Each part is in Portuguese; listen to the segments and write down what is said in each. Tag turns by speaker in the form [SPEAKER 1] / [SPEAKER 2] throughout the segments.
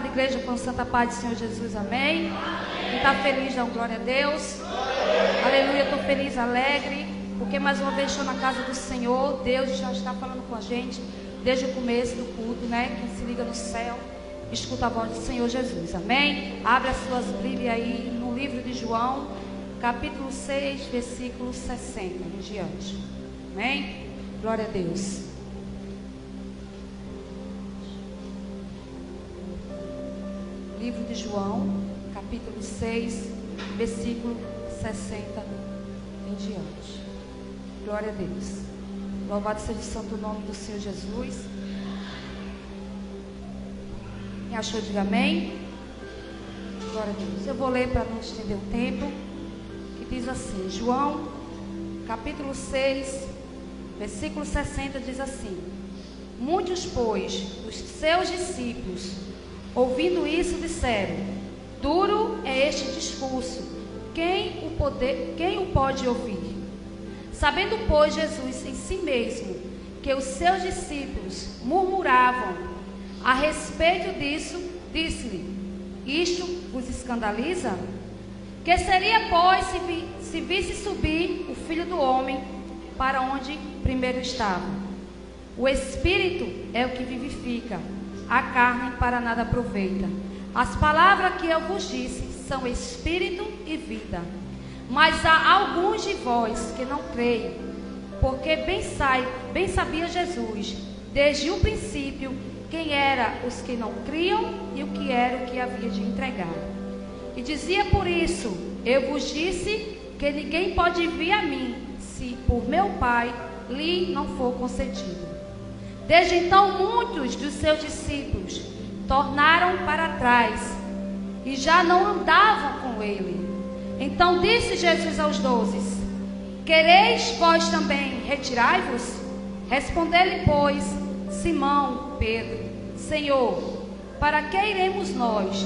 [SPEAKER 1] a igreja com santa paz do Senhor Jesus, amém? Quem está feliz, dá glória a Deus. Aleluia, estou feliz, alegre, porque mais uma vez estou na casa do Senhor. Deus já está falando com a gente desde o começo do culto, né? Quem se liga no céu, escuta a voz do Senhor Jesus, amém? Abre as suas Bíblias aí no livro de João, capítulo 6, versículo 60 em diante, amém? Glória a Deus. Livro de João, capítulo 6, versículo 60 em diante. Glória a Deus. Louvado seja o santo nome do Senhor Jesus. Me achou, diga amém. Glória a Deus. Eu vou ler para não estender o tempo. Que diz assim, João, capítulo 6, versículo 60, diz assim: muitos, pois, dos seus discípulos, ouvindo isso, disseram: duro é este discurso, quem o pode ouvir? Sabendo, pois, Jesus em si mesmo que os seus discípulos murmuravam a respeito disso, disse-lhe: isto vos escandaliza? Que seria, pois, se visse subir o Filho do Homem para onde primeiro estava? O Espírito é o que vivifica, a carne para nada aproveita. As palavras que eu vos disse são espírito e vida. Mas há alguns de vós que não creem, porque bem sabia Jesus, desde o princípio, quem eram os que não criam e o que era o que havia de entregar. E dizia por isso: eu vos disse que ninguém pode vir a mim, se por meu Pai lhe não for concedido. Desde então, muitos dos seus discípulos tornaram para trás e já não andavam com ele. Então disse Jesus aos 12: quereis vós também retirai-vos? Respondeu-lhe, pois, Simão Pedro: Senhor, para que iremos nós?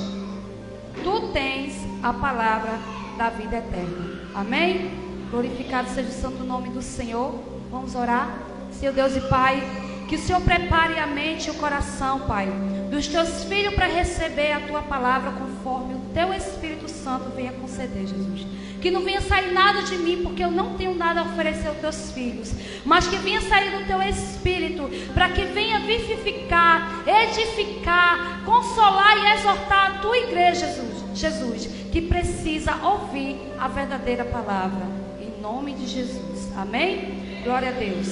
[SPEAKER 1] Tu tens a palavra da vida eterna. Amém? Glorificado seja o santo nome do Senhor. Vamos orar. Senhor Deus e Pai, que o Senhor prepare a mente e o coração, Pai, dos teus filhos para receber a tua palavra conforme o teu Espírito Santo venha conceder, Jesus. Que não venha sair nada de mim, porque eu não tenho nada a oferecer aos teus filhos, mas que venha sair do teu Espírito, para que venha vivificar, edificar, consolar e exortar a tua igreja, Jesus, que precisa ouvir a verdadeira palavra, em nome de Jesus. Amém? Glória a Deus.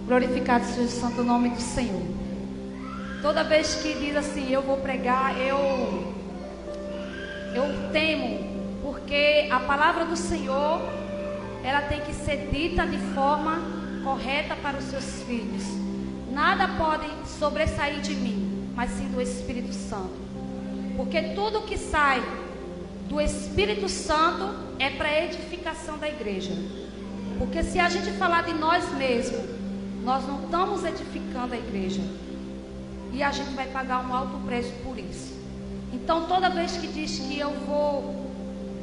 [SPEAKER 1] Glorificado seja o santo nome do Senhor. Toda vez que diz assim, eu vou pregar, eu temo, porque a palavra do Senhor, ela tem que ser dita de forma correta para os seus filhos. Nada pode sobressair de mim, mas sim do Espírito Santo. Porque tudo que sai do Espírito Santo é para a edificação da igreja. Porque se a gente falar de nós mesmos, nós não estamos edificando a igreja. E a gente vai pagar um alto preço por isso. Então, toda vez que diz que eu vou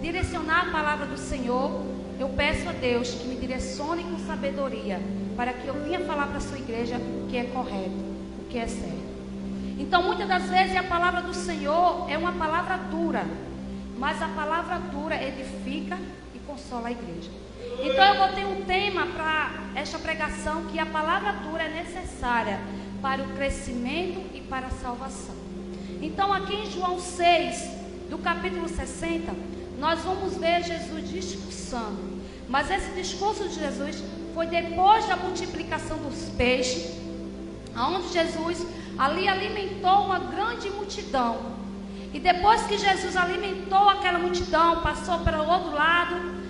[SPEAKER 1] direcionar a palavra do Senhor, eu peço a Deus que me direcione com sabedoria, para que eu venha falar para a sua igreja o que é correto, o que é certo. Então, muitas das vezes a palavra do Senhor é uma palavra dura, mas a palavra dura edifica e consola a igreja. Então eu botei um tema para esta pregação, que a palavra dura é necessária para o crescimento e para a salvação. Então aqui em João 6, do capítulo 60, nós vamos ver Jesus discursando. Mas esse discurso de Jesus foi depois da multiplicação dos peixes, onde Jesus ali alimentou uma grande multidão. E depois que Jesus alimentou aquela multidão, passou para o outro lado,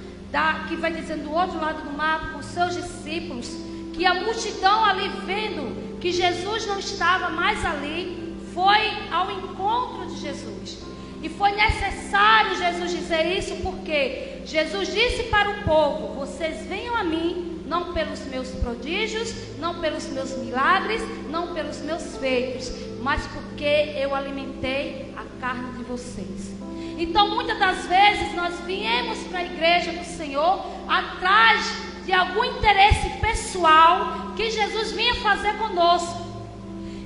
[SPEAKER 1] que vai dizendo do outro lado do mar, com seus discípulos, que a multidão ali, vendo que Jesus não estava mais ali, foi ao encontro de Jesus. E foi necessário Jesus dizer isso, porque Jesus disse para o povo: vocês venham a mim, não pelos meus prodígios, não pelos meus milagres, não pelos meus feitos, mas porque eu alimentei a carne de vocês. Então, muitas das vezes, nós viemos para a igreja do Senhor atrás de algum interesse pessoal que Jesus vinha fazer conosco.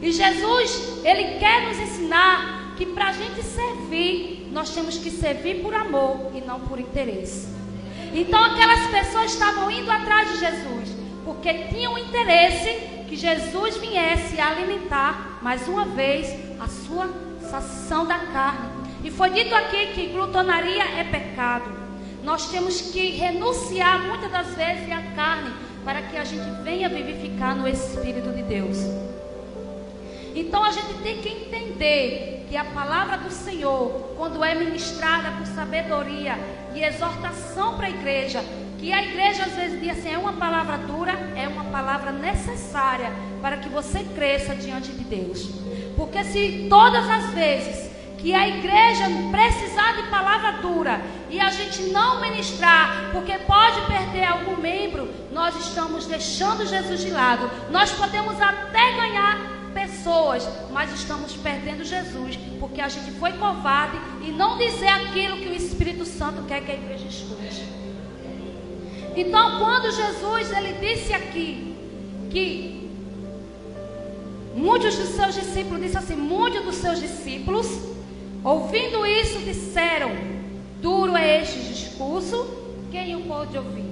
[SPEAKER 1] E Jesus, Ele quer nos ensinar que para a gente servir, nós temos que servir por amor e não por interesse. Então aquelas pessoas estavam indo atrás de Jesus, porque tinham interesse que Jesus viesse alimentar mais uma vez a sua saciação da carne. E foi dito aqui que glutonaria é pecado. Nós temos que renunciar muitas das vezes à carne para que a gente venha vivificar no Espírito de Deus. Então a gente tem que entender que a palavra do Senhor, quando é ministrada com sabedoria e exortação para a igreja, que a igreja às vezes diz assim, é uma palavra dura, é uma palavra necessária para que você cresça diante de Deus. Porque se todas as vezes que a igreja precisar de palavra dura e a gente não ministrar, porque pode perder algum membro, nós estamos deixando Jesus de lado. Nós podemos até ganhar pessoas, mas estamos perdendo Jesus, porque a gente foi covarde e não dizer aquilo que o Espírito Santo quer que a igreja escute. Então, quando Jesus, ele disse aqui que muitos dos seus discípulos, disse assim, muitos dos seus discípulos, ouvindo isso, disseram, duro é este discurso, quem o pôde ouvir?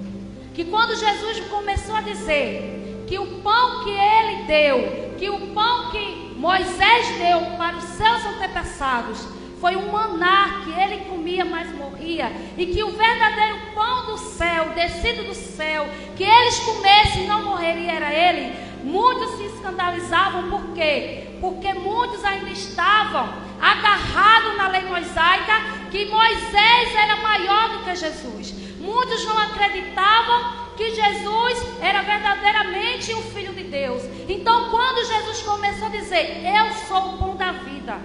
[SPEAKER 1] Que quando Jesus começou a dizer que o pão que ele deu, que o pão que Moisés deu para os seus antepassados, foi um maná que ele comia, mas morria. E que o verdadeiro pão do céu, descido do céu, que eles comessem e não morreria, era ele. Muitos se escandalizavam, por quê? Porque muitos ainda estavam agarrados na lei mosaica, que Moisés era maior do que Jesus. Muitos não acreditavam que Jesus era verdadeiramente o Filho de Deus. Então, quando Jesus começou a dizer, eu sou o pão da vida,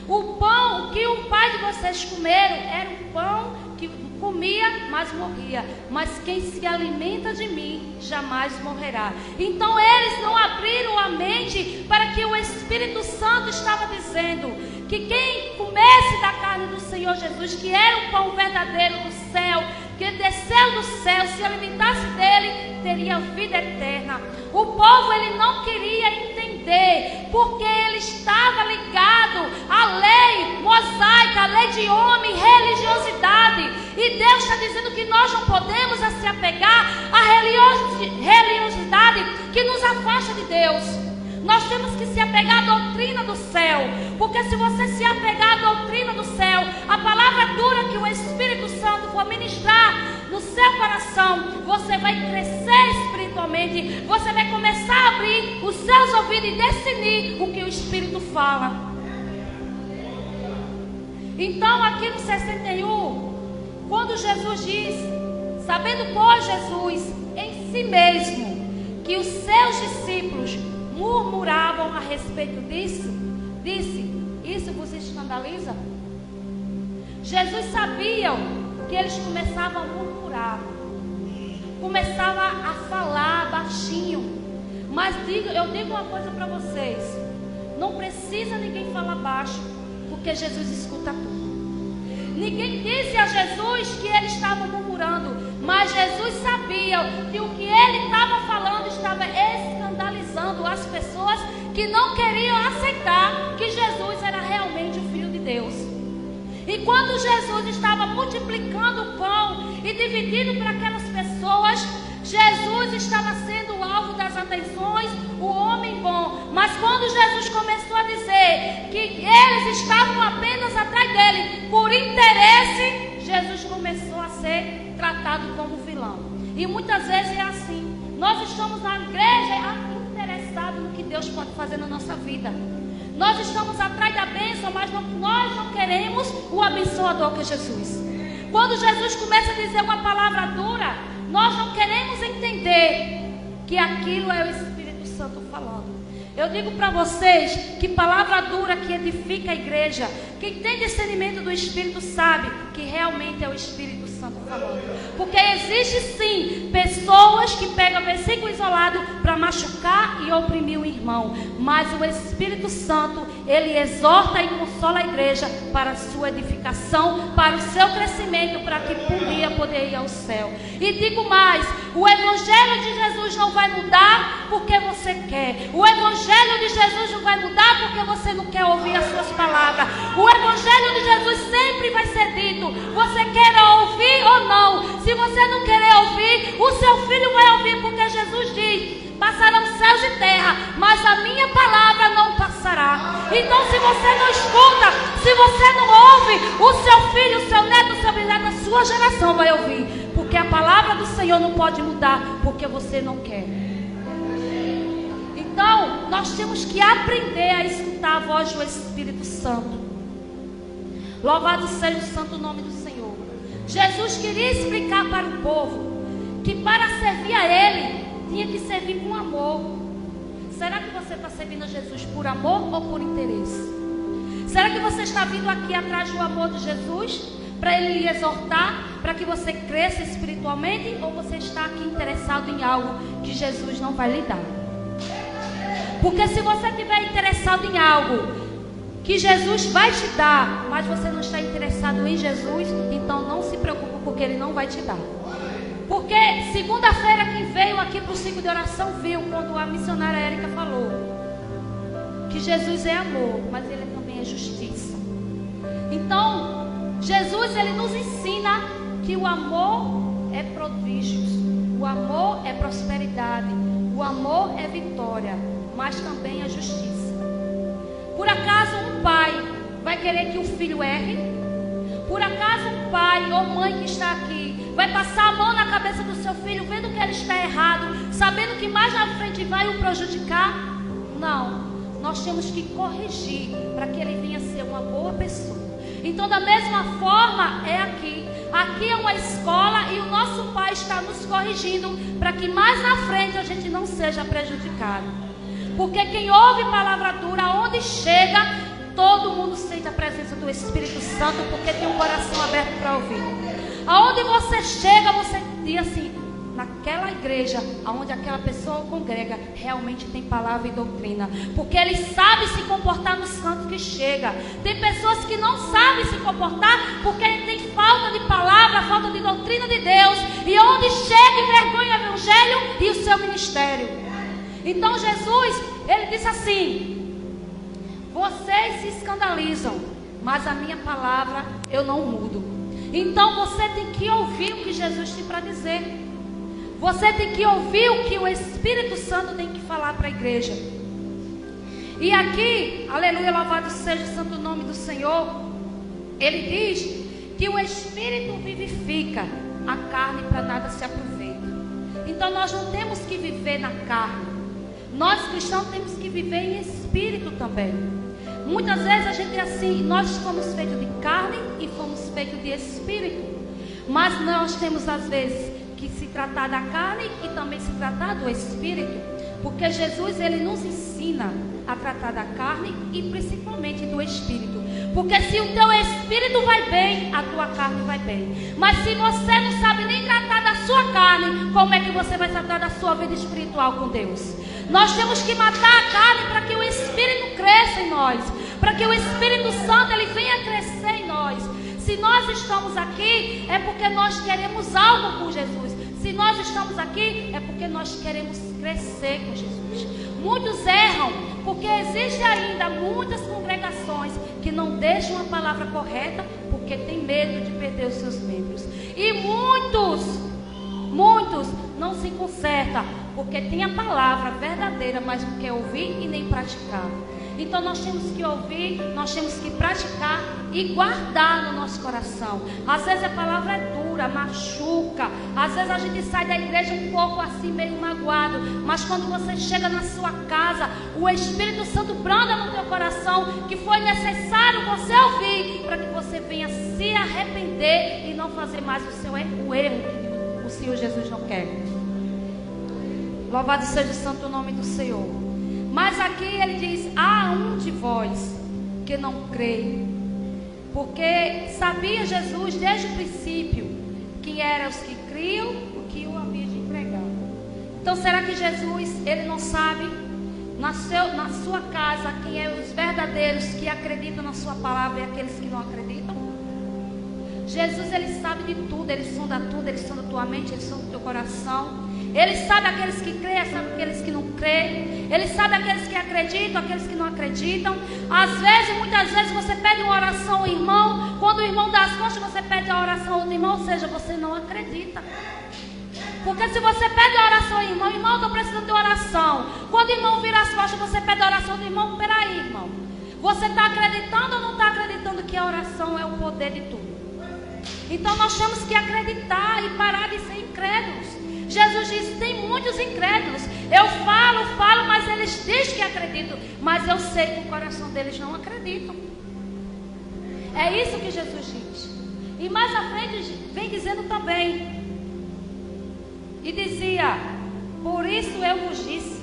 [SPEAKER 1] o pão que o pai de vocês comeram era um pão que comia, mas morria. Mas quem se alimenta de mim jamais morrerá. Então eles não abriram a mente para que o Espírito Santo estava dizendo que quem comesse da carne do Senhor Jesus, que era o pão verdadeiro do céu, que desceu do céu, se alimentasse dele, teria vida eterna. O povo, ele não queria entender, porque ele estava ligado à lei mosaica, à lei de homem, religiosidade. E Deus está dizendo que nós não podemos se apegar à religiosidade que nos afasta de Deus. Nós temos que se apegar à doutrina do céu, porque se você se apegar à doutrina do céu, a palavra dura que o Espírito Santo for ministrar no seu coração, você vai crescer espiritualmente, você vai começar a abrir os seus ouvidos e discernir o que o Espírito fala. Então aqui no 61, quando Jesus diz, sabendo por Jesus em si mesmo, que os seus discípulos murmuravam a respeito disso, disse, isso vos escandaliza? Jesus sabia que eles começavam a murmurar, começavam a falar baixinho. Mas eu digo uma coisa para vocês, não precisa ninguém falar baixo, porque Jesus escuta tudo. Ninguém disse a Jesus que eles estavam murmurando, mas Jesus sabia que o que ele estava falando estava escandalizando as pessoas que não queriam aceitar que Jesus era realmente o Filho de Deus. E quando Jesus estava multiplicando o pão e dividindo para aquelas pessoas, Jesus estava sendo o alvo das atenções, o homem bom. Mas quando Jesus começou a dizer que eles estavam apenas atrás dele por interesse, Jesus começou a ser tratado como vilão. E muitas vezes é assim. Nós estamos na igreja interessados no que Deus pode fazer na nossa vida. Nós estamos atrás da bênção, mas nós não queremos o abençoador que é Jesus. Quando Jesus começa a dizer uma palavra dura, nós não queremos entender que aquilo é o Espírito Santo falando. Eu digo para vocês que palavra dura que edifica a igreja, quem tem discernimento do Espírito sabe que realmente é o Espírito Santo falando. Porque existe sim pessoas que pegam versículo isolado para machucar e oprimir o irmão. Mas o Espírito Santo, ele exorta e consola a igreja para a sua edificação, para o seu crescimento, para que um dia poder ir ao céu. E digo mais, o Evangelho de Jesus não vai mudar porque você quer. O Evangelho de Jesus não vai mudar porque você não quer ouvir as suas palavras. O Evangelho de Jesus sempre vai ser dito, você quer ouvir ou não. Se você não querer ouvir, o seu filho vai ouvir, porque Jesus diz: passarão céus e terra, mas a minha palavra não passará. Então, se você não escuta, se você não ouve, o seu filho, o seu neto, o seu bisneto, a sua geração vai ouvir. Porque a palavra do Senhor não pode mudar, porque você não quer. Então, nós temos que aprender a escutar a voz do Espírito Santo. Louvado seja o santo nome do Senhor. Jesus queria explicar para o povo que para servir a Ele, tinha que servir com amor. Será que você está servindo a Jesus por amor ou por interesse? Será que você está vindo aqui atrás do amor de Jesus, para Ele lhe exortar, para que você cresça espiritualmente? Ou você está aqui interessado em algo que Jesus não vai lhe dar? Porque se você estiver interessado em algo que Jesus vai te dar, mas você não está interessado em Jesus, então não se preocupe, porque Ele não vai te dar. Porque segunda-feira quem veio aqui para o ciclo de oração viu quando a missionária Érica falou que Jesus é amor, mas Ele também é justiça. Então, Jesus, Ele nos ensina que o amor é prodígios, o amor é prosperidade, o amor é vitória, mas também é justiça. Por acaso um pai vai querer que o filho erre? Por acaso um pai ou mãe que está aqui vai passar a mão na cabeça do seu filho, vendo que ele está errado, sabendo que mais na frente vai o prejudicar? Não, nós temos que corrigir para que ele venha a ser uma boa pessoa. Então, da mesma forma é aqui. Aqui é uma escola e o nosso Pai está nos corrigindo para que mais na frente a gente não seja prejudicado. Porque quem ouve palavra dura, onde chega, todo mundo sente a presença do Espírito Santo, porque tem um coração aberto para ouvir. Aonde você chega, você diz assim: naquela igreja, aonde aquela pessoa congrega, realmente tem palavra e doutrina, porque ele sabe se comportar nos cantos que chega. Tem pessoas que não sabem se comportar porque tem falta de palavra, falta de doutrina de Deus, e onde chega envergonha o evangelho e o seu ministério. Então Jesus, ele disse assim: vocês se escandalizam, mas a minha palavra eu não mudo. Então você tem que ouvir o que Jesus tem para dizer. Você tem que ouvir o que o Espírito Santo tem que falar para a igreja. E aqui, aleluia, louvado seja o santo nome do Senhor, ele diz que o Espírito vivifica, a carne para nada se aproveita. Então nós não temos que viver na carne. Nós cristãos temos que viver em espírito também. Muitas vezes a gente é assim, nós fomos feitos de carne e fomos feitos de espírito. Mas nós temos às vezes que se tratar da carne e também se tratar do espírito. Porque Jesus, ele nos ensina a tratar da carne e principalmente do espírito. Porque se o teu espírito vai bem, a tua carne vai bem. Mas se você não sabe nem tratar da sua carne, como é que você vai tratar da sua vida espiritual com Deus? Nós temos que matar a carne para que o Espírito cresça em nós, para que o Espírito Santo ele venha crescer em nós. Se nós estamos aqui, é porque nós queremos algo com Jesus. Se nós estamos aqui, é porque nós queremos crescer com Jesus. Muitos erram, porque existem ainda muitas congregações que não deixam a palavra correta, porque tem medo de perder os seus membros. E muitos não se consertam, porque tem a palavra verdadeira, mas não quer ouvir e nem praticar. Então nós temos que ouvir, nós temos que praticar e guardar no nosso coração. Às vezes a palavra é dura, machuca. Às vezes a gente sai da igreja um pouco assim, meio magoado. Mas quando você chega na sua casa, o Espírito Santo branda no teu coração que foi necessário você ouvir para que você venha se arrepender e não fazer mais o erro que o Senhor Jesus não quer. Louvado seja o santo nome do Senhor. Mas aqui ele diz: há um de vós que não crê. Porque sabia Jesus desde o princípio quem eram os que criam, o que o havia de entregar. Então será que Jesus, ele não sabe na sua casa quem é os verdadeiros que acreditam na sua palavra e aqueles que não acreditam? Jesus, Ele sabe de tudo, Ele sonda tudo, Ele sonda a tua mente, Ele sonda o teu coração. Ele sabe aqueles que creem, sabe aqueles que não creem. Ele sabe aqueles que acreditam, aqueles que não acreditam. Às vezes, muitas vezes, você pede uma oração ao irmão. Quando o irmão dá as costas, você pede a oração ao outro irmão. Ou seja, você não acredita. Porque se você pede a oração ao irmão, irmão, estou precisando de oração. Quando o irmão vira as costas, você pede a oração do irmão. Peraí, irmão. Você está acreditando ou não está acreditando que a oração é o poder de tudo? Então nós temos que acreditar e parar de ser incrédulos. Jesus disse, tem muitos incrédulos. Eu falo, mas eles dizem que acreditam. Mas eu sei que o coração deles não acreditam. É isso que Jesus diz. E mais à frente vem dizendo também. E dizia, por isso eu vos disse,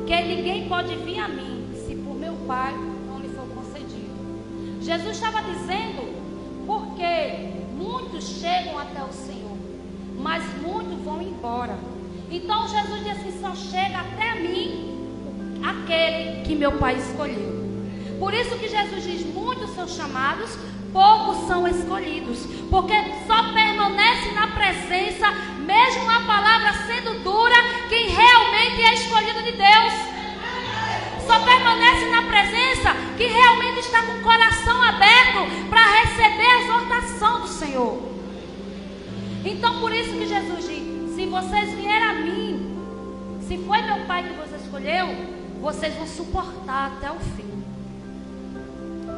[SPEAKER 1] que ninguém pode vir a mim, se por meu Pai não lhe for concedido. Jesus estava dizendo, porque muitos chegam até o Senhor, mas muitos vão embora. Então Jesus disse assim, só chega até mim aquele que meu Pai escolheu. Por isso que Jesus diz, muitos são chamados, poucos são escolhidos. Porque só permanece na presença, mesmo a palavra sendo dura, quem realmente é escolhido de Deus. Só permanece na presença quem realmente está com o coração aberto para receber a exortação do Senhor. Então por isso que Jesus diz, se vocês vierem a mim, se foi meu Pai que você escolheu, vocês vão suportar até o fim.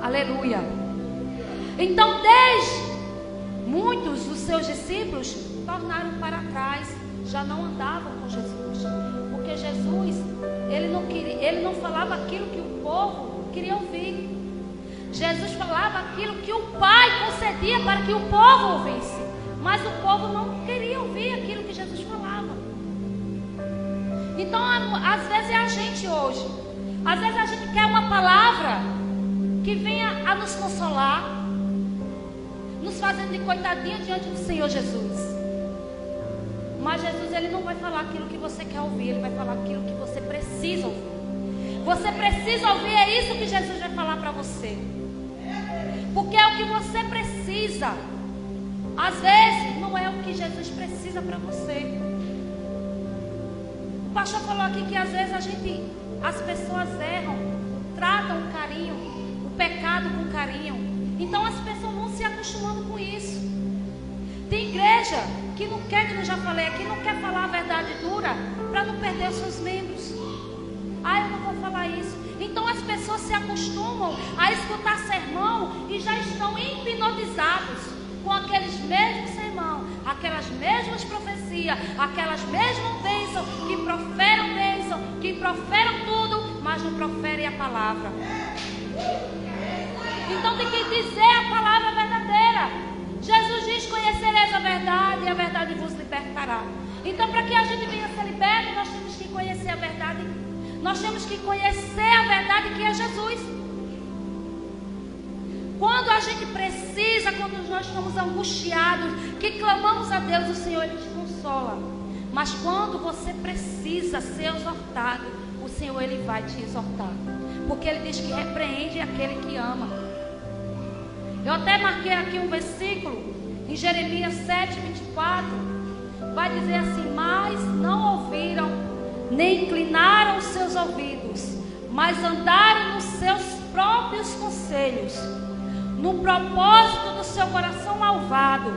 [SPEAKER 1] Aleluia. Então desde muitos dos seus discípulos tornaram para trás, já não andavam com Jesus. Porque Jesus, ele não falava aquilo que o povo queria ouvir. Jesus falava aquilo que o Pai concedia para que o povo ouvisse. Mas o povo não queria ouvir aquilo que Jesus falava. Então, às vezes é a gente hoje. Às vezes a gente quer uma palavra que venha a nos consolar, nos fazendo de coitadinha diante do Senhor Jesus. Mas Jesus, Ele não vai falar aquilo que você quer ouvir. Ele vai falar aquilo que você precisa ouvir. Você precisa ouvir, é isso que Jesus vai falar para você. Porque é o que você precisa. Às vezes não é o que Jesus precisa para você. O pastor falou aqui que às vezes as pessoas erram, tratam o carinho, o pecado com carinho. Então as pessoas vão se acostumando com isso. Tem igreja que não quer, que eu já falei aqui, não quer falar a verdade dura para não perder os seus membros. Eu não vou falar isso. Então as pessoas se acostumam a escutar sermão e já estão hipnotizados com aqueles mesmos sermão, aquelas mesmas profecias, aquelas mesmas bênçãos, que proferam tudo, mas não proferem a palavra. Então tem que dizer a palavra verdadeira. Jesus diz, conhecereis a verdade e a verdade vos libertará. Então para que a gente venha ser liberto, nós temos que conhecer a verdade. Nós temos que conhecer a verdade que é Jesus. Quando a gente precisa, quando nós estamos angustiados, que clamamos a Deus, o Senhor Ele te consola. Mas quando você precisa ser exortado, o Senhor Ele vai te exortar. Porque Ele diz que repreende aquele que ama. Eu até marquei aqui um versículo, em Jeremias 7, 24. Vai dizer assim, mas não ouviram, nem inclinaram os seus ouvidos, mas andaram nos seus próprios conselhos, no propósito do seu coração malvado,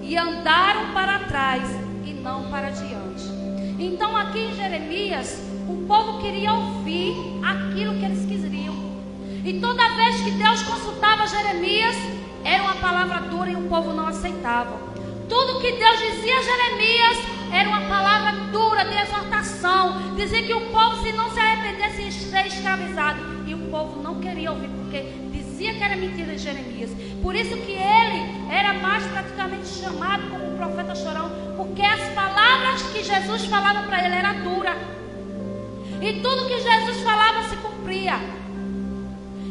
[SPEAKER 1] e andaram para trás e não para diante. Então aqui em Jeremias, o povo queria ouvir aquilo que eles queriam. E toda vez que Deus consultava Jeremias, era uma palavra dura e o povo não aceitava. Tudo que Deus dizia a Jeremias era uma palavra dura de exortação. Dizia que o povo, se não se arrependesse, ia ser escravizado. E o povo não queria ouvir, porque dizia que era mentira de Jeremias. Por isso que ele era mais praticamente chamado como o profeta chorão, porque as palavras que Jesus falava para ele era dura. E tudo que Jesus falava se cumpria.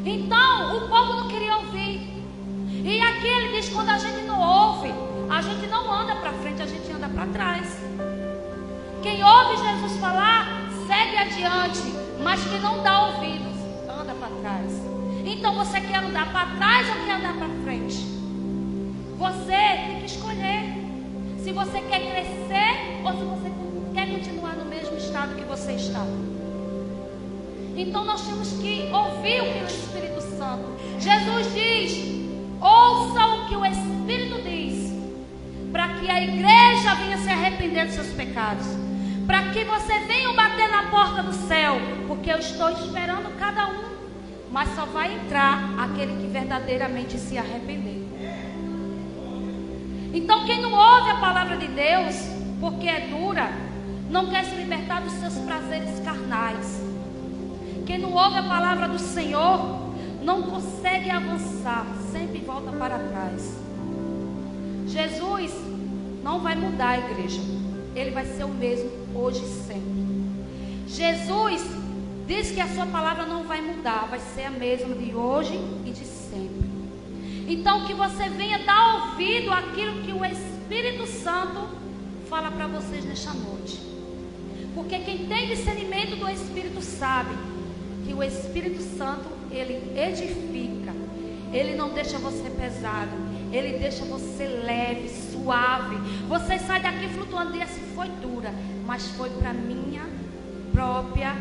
[SPEAKER 1] Então o povo não queria ouvir. E aqui ele diz, quando a gente não ouve, a gente não anda para frente, a gente anda para trás. Quem ouve Jesus falar, segue adiante. Mas quem não dá ouvidos, anda para trás. Então você quer andar para trás ou quer andar para frente? Você tem que escolher se você quer crescer ou se você quer continuar no mesmo estado que você está. Então nós temos que ouvir o que o Espírito Santo. Jesus diz: ouça o que o Espírito diz, para que a igreja venha se arrepender dos seus pecados, para que você venha bater na porta do céu, porque eu estou esperando cada um, mas só vai entrar aquele que verdadeiramente se arrepender. Então quem não ouve a palavra de Deus, porque é dura, não quer se libertar dos seus prazeres carnais. Quem não ouve a palavra do Senhor não consegue avançar, sempre volta para trás. Jesus não vai mudar a igreja, Ele vai ser o mesmo hoje e sempre. Jesus diz que a sua palavra não vai mudar, vai ser a mesma de hoje e de sempre. Então que você venha dar ouvido àquilo que o Espírito Santo fala para vocês nesta noite. Porque quem tem discernimento do Espírito sabe que o Espírito Santo, ele edifica. Ele não deixa você pesado, ele deixa você leve, suave. Você sai daqui flutuando e assim foi dura, mas foi para minha própria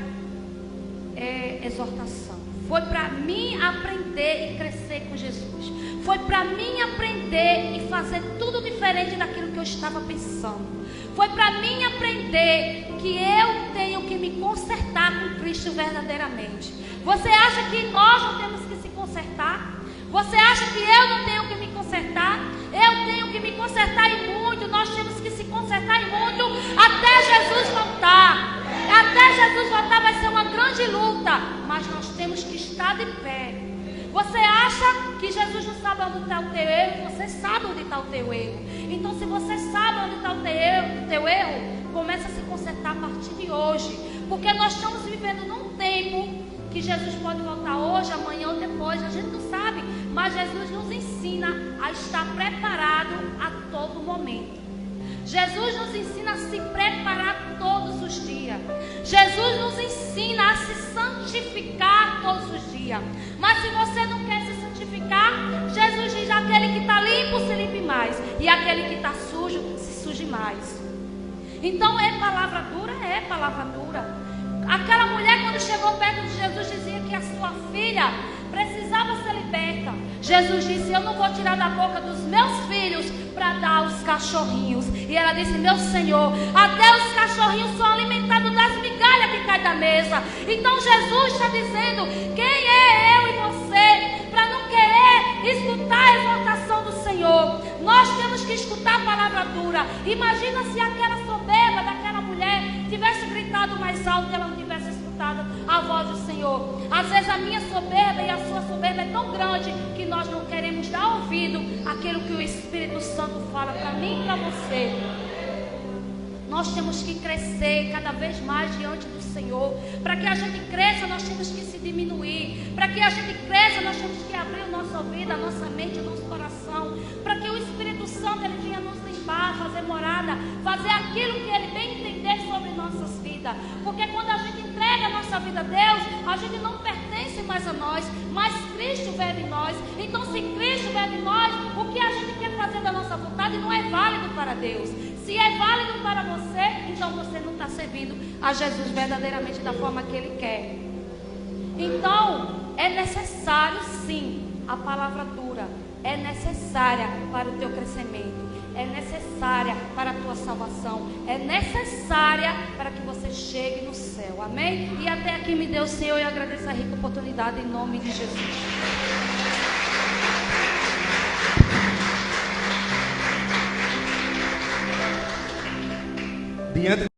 [SPEAKER 1] exortação. Foi para mim aprender e crescer com Jesus. Foi para mim aprender e fazer tudo diferente daquilo que eu estava pensando. Foi para mim aprender que eu tenho que me consertar com Cristo verdadeiramente. Você acha que nós não temos que se consertar? Você acha que eu não tenho que me consertar? Eu tenho que me consertar e muito. Nós temos que se consertar e muito até Jesus voltar. Até Jesus voltar vai ser uma grande luta, mas nós temos que estar de pé. Você acha que Jesus não sabe onde está o teu erro? Você sabe onde está o teu erro. Então, se você sabe onde está o teu erro, comece a se consertar a partir de hoje. Porque nós estamos vivendo num tempo que Jesus pode voltar hoje, amanhã ou depois. A gente não sabe, mas Jesus nos ensina a estar preparado a todo momento. Jesus nos ensina a se preparar todos os dias. Jesus nos ensina a se santificar todos os dias. Mas se você não quer se santificar, Jesus diz: aquele que está limpo se limpe mais, e aquele que está sujo se suje mais. Então é palavra dura? É palavra dura. Aquela mulher, quando chegou perto de Jesus, dizia que a sua filha precisava ser liberta. Jesus disse: eu não vou tirar da boca dos meus filhos para dar aos cachorrinhos. E ela disse: meu Senhor, até os cachorrinhos são alimentados das migalhas que caem da mesa. Então Jesus está dizendo: quem é eu e você para não querer escutar a exortação do Senhor? Nós temos que escutar a palavra dura. Imagina se aquela soberba daquela mulher tivesse gritado mais alto e ela não tivesse escutado a voz do Senhor. Às vezes a minha soberba e a sua soberba é tão grande que nós não queremos dar ouvido àquilo que o Espírito Santo fala para mim e para você. Nós temos que crescer cada vez mais diante do Senhor. Para que a gente cresça, nós temos que se diminuir. Para que a gente cresça, nós temos que abrir o nosso ouvido, a nossa mente, o nosso coração. Para que o Espírito Santo ele venha nos limpar, fazer morada, fazer aquilo que ele bem entender sobre nossas vidas. Porque quando a gente entrega a nossa vida a Deus, a gente não pertence mais a nós, mas Cristo vive em nós. Então, se Cristo vive em nós, o que a gente quer fazer da nossa vontade não é válido para Deus. Se é válido para você, então você não está servindo a Jesus verdadeiramente da forma que Ele quer. Então, é necessário sim, a palavra dura é necessária para o teu crescimento, é necessária para a tua salvação, é necessária para que você chegue no céu, amém? E até aqui me deu o Senhor e eu agradeço a rica oportunidade em nome de Jesus.
[SPEAKER 2] Diante